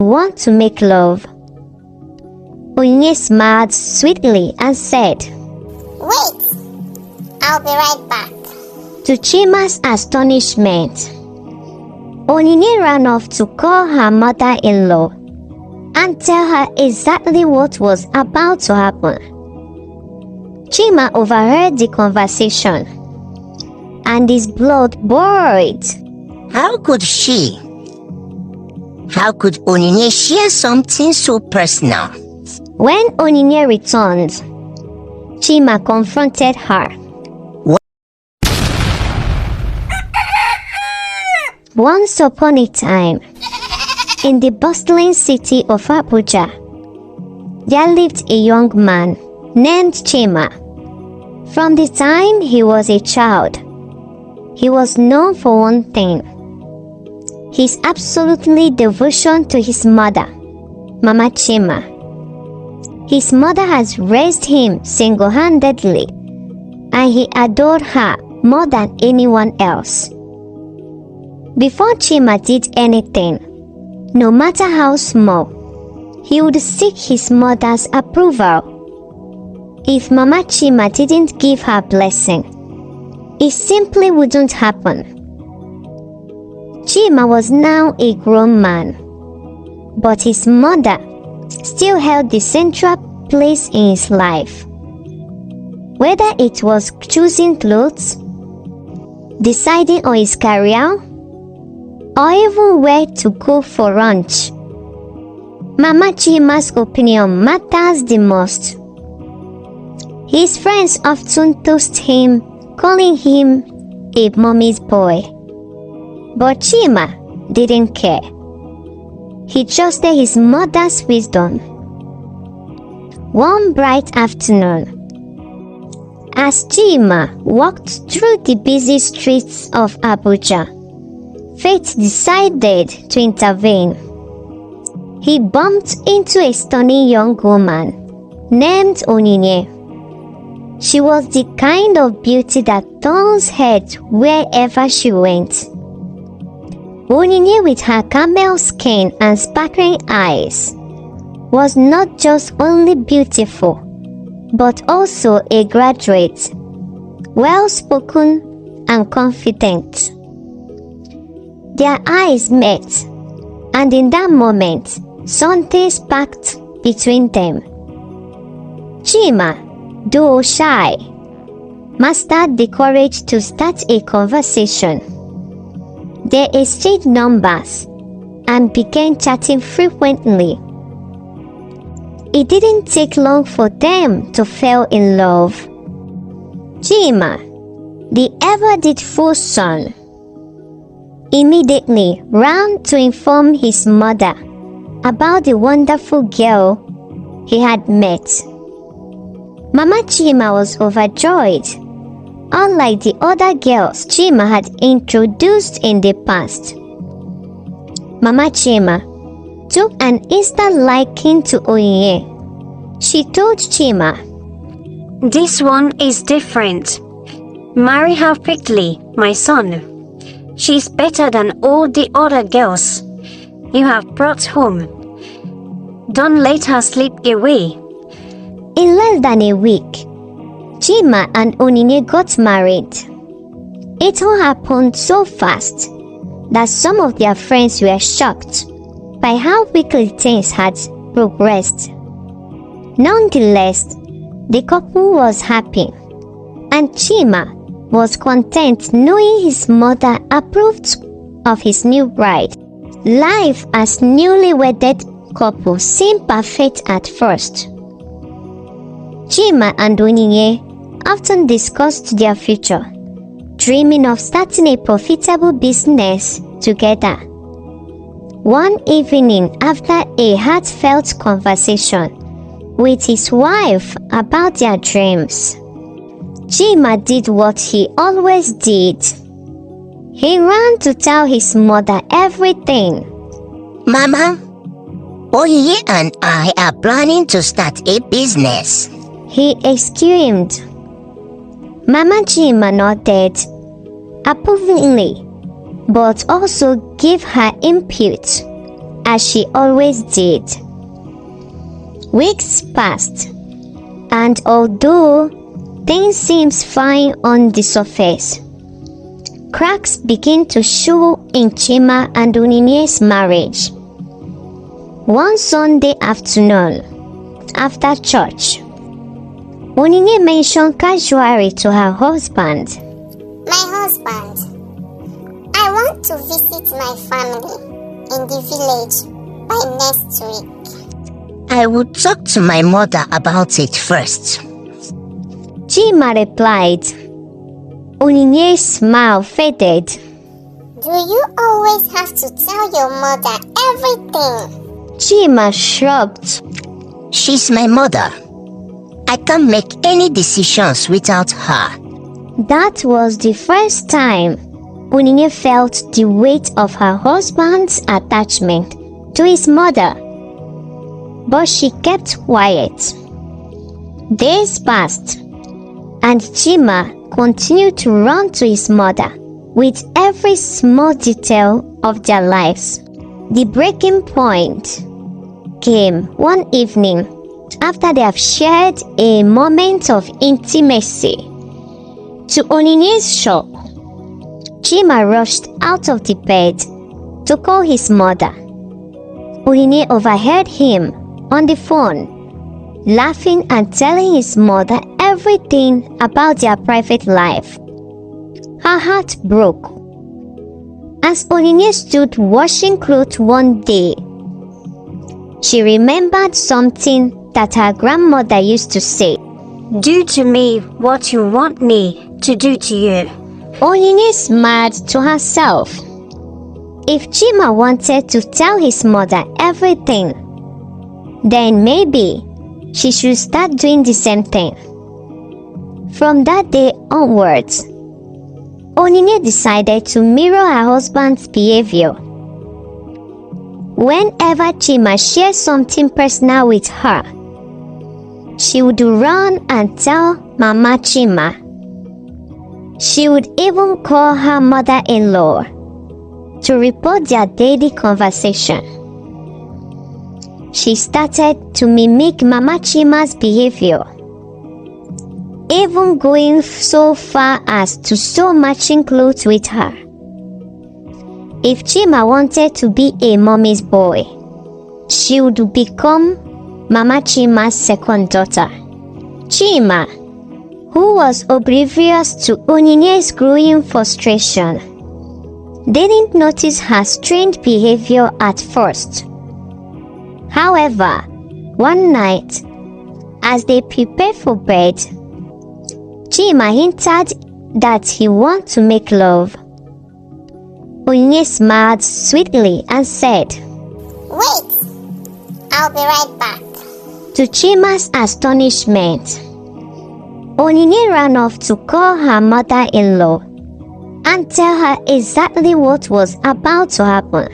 want to make love. Onyinye smiled sweetly and said, Wait, I'll be right back. To Chima's astonishment, Onyinye ran off to call her mother-in-law and tell her exactly what was about to happen. Chima overheard the conversation, and his blood boiled. How could Onyinye share something so personal? When Onyinye returned, Chima confronted her. Once upon a time, in the bustling city of Abuja, there lived a young man named Chima. From the time he was a child, he was known for one thing: his absolutely devotion to his mother, Mama Chima. His mother has raised him single-handedly, and he adored her more than anyone else. Before Chima did anything, no matter how small, he would seek his mother's approval. If Mama Chima didn't give her blessing, it simply wouldn't happen. Chima was now a grown man, but his mother still held the central place in his life. Whether it was choosing clothes, deciding on his career, or even where to go for lunch, Mama Chima's opinion matters the most. His friends often toast him, calling him a mommy's boy. But Chima didn't care. He trusted his mother's wisdom. One bright afternoon, as Chima walked through the busy streets of Abuja, fate decided to intervene. He bumped into a stunning young woman named Onyinye. She was the kind of beauty that turns heads wherever she went. Onyinye, with her camel skin and sparkling eyes, was not just only beautiful, but also a graduate, well-spoken and confident. Their eyes met, and in that moment, something sparked between them. Chima, though shy, mustered the courage to start a conversation. They exchanged numbers and began chatting frequently. It didn't take long for them to fall in love. Chima, the ever-dutiful son, immediately ran to inform his mother about the wonderful girl he had met. Mama Chima was overjoyed. Unlike the other girls Chima had introduced in the past, Mama Chima took an instant liking to Onyinye. She told Chima, "This one is different. Marry her quickly, my son. She's better than all the other girls you have brought home. Don't let her slip away." In less than a week, Chima and Onyinye got married. It all happened so fast that some of their friends were shocked by how quickly things had progressed. Nonetheless, the couple was happy, and Chima was content knowing his mother approved of his new bride. Life as newly-wedded couple seemed perfect at first. Chima and Onyinye often discussed their future, dreaming of starting a profitable business together. One evening, after a heartfelt conversation with his wife about their dreams, Chima did what he always did. He ran to tell his mother everything. "Mama, Onyinye and I are planning to start a business," he exclaimed. Mama Chima nodded approvingly, but also gave her input. as she always did. Weeks passed, and although things seemed fine on the surface, cracks began to show in Chima and Onyinye's marriage. One Sunday afternoon, after church, Onyinye mentioned casually to her husband, My husband, I want to visit my family in the village by next week. I would talk to my mother about it first. Chima replied. Onyinye's smile faded. Do you always have to tell your mother everything? Chima shrugged. She's my mother. I can't make any decisions without her. That was the first time Onyinye felt the weight of her husband's attachment to his mother. But she kept quiet. Days passed, and Chima continued to run to his mother with every small detail of their lives. The breaking point came one evening after they have shared a moment of intimacy. To Onyinye's shock, Chima rushed out of the bed to call his mother. Onyinye overheard him on the phone, laughing and telling his mother everything about their private life. Her heart broke. As Onyinye stood washing clothes one day, she remembered something that her grandmother used to say. Do to me what you want me to do to you. Onyinye smiled to herself. If Chima wanted to tell his mother everything, then maybe she should start doing the same thing. From that day onwards, Onyinye decided to mirror her husband's behavior. Whenever Chima shared something personal with her, she would run and tell Mama Chima. She would even call her mother-in-law to report their daily conversation. She started to mimic Mama Chima's behavior, even going so far as to sew matching clothes with her. If Chima wanted to be a mommy's boy, she would become Mama Chima's second daughter. Chima, who was oblivious to Onyinye's growing frustration, didn't notice her strange behavior at first. However, one night, as they prepared for bed, Chima hinted that he wanted to make love. Onyinye smiled sweetly and said, Wait, I'll be right back. To Chima's astonishment, Onyinye ran off to call her mother-in-law and tell her exactly what was about to happen.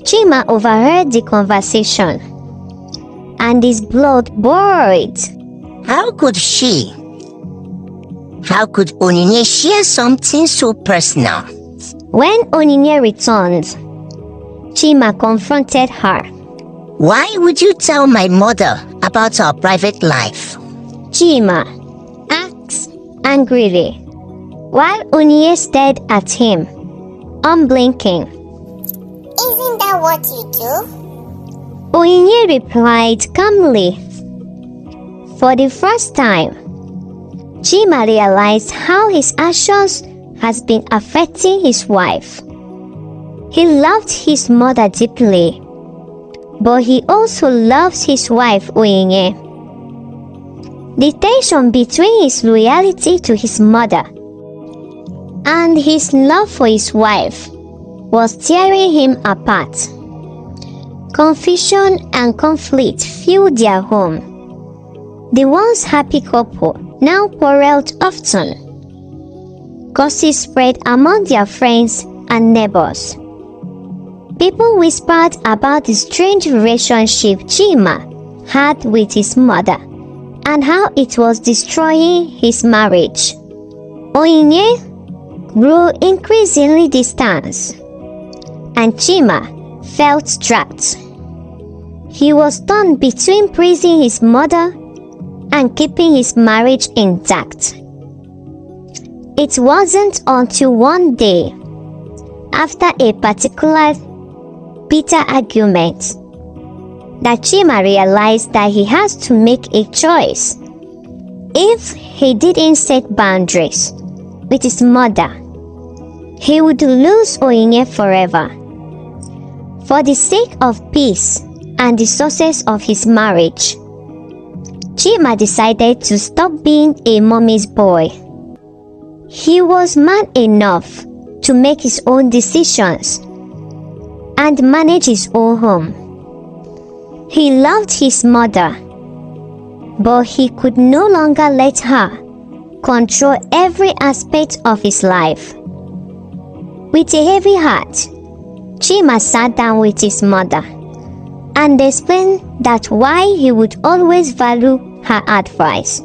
Chima overheard the conversation, and his blood boiled. How could she? How could Onyinye share something so personal? When Onyinye returned, Chima confronted her. Why would you tell my mother about our private life? Chima asked angrily, while Onyinye stared at him, unblinking. Isn't that what you do? Onyinye replied calmly. For the first time, Chima realized how his actions has been affecting his wife. He loved his mother deeply, but he also loves his wife Onyinye. The tension between his loyalty to his mother and his love for his wife was tearing him apart. Confusion and conflict filled their home. The once happy couple now quarreled often. Gossip spread among their friends and neighbors. People whispered about the strange relationship Chima had with his mother and how it was destroying his marriage. Onyinye grew increasingly distant, and Chima felt trapped. He was torn between praising his mother and keeping his marriage intact. It wasn't until one day, after a particular bitter argument, that Chima realized that he has to make a choice. If he didn't set boundaries with his mother, he would lose Onyinye forever. For the sake of peace and the success of his marriage, Chima decided to stop being a mommy's boy. He was man enough to make his own decisions and manage his own home. He loved his mother, but he could no longer let her control every aspect of his life. With a heavy heart, Chima sat down with his mother and explained that why he would always value her advice.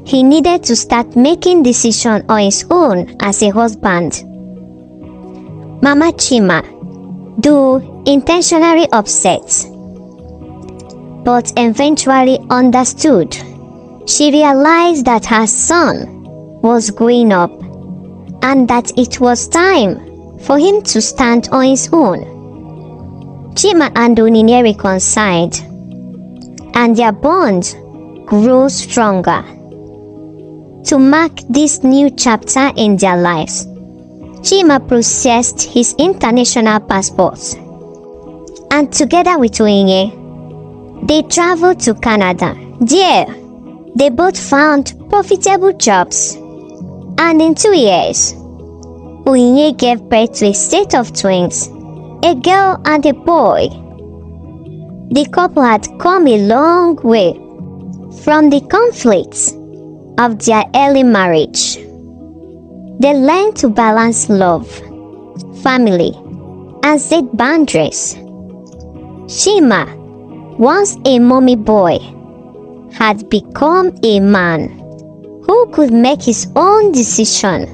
He needed to start making decisions on his own as a husband. Mama Chima, though intentionally upset, but eventually understood, she realized that her son was growing up and that it was time for him to stand on his own. Chima and Onyinye reconciled, and their bond grew stronger. To mark this new chapter in their lives, Chima processed his international passport, and together with Onyinye, they traveled to Canada. There, they both found profitable jobs, and in 2 years, Onyinye gave birth to a set of twins, a girl and a boy. The couple had come a long way from the conflicts of their early marriage. They learned to balance love, family, and set boundaries. Chima, once a mommy boy, had become a man who could make his own decision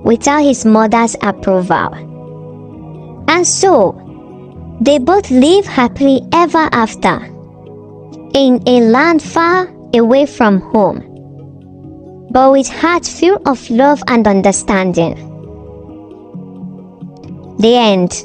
without his mother's approval. And so, they both live happily ever after in a land far away from home, but with hearts filled of love and understanding. The end.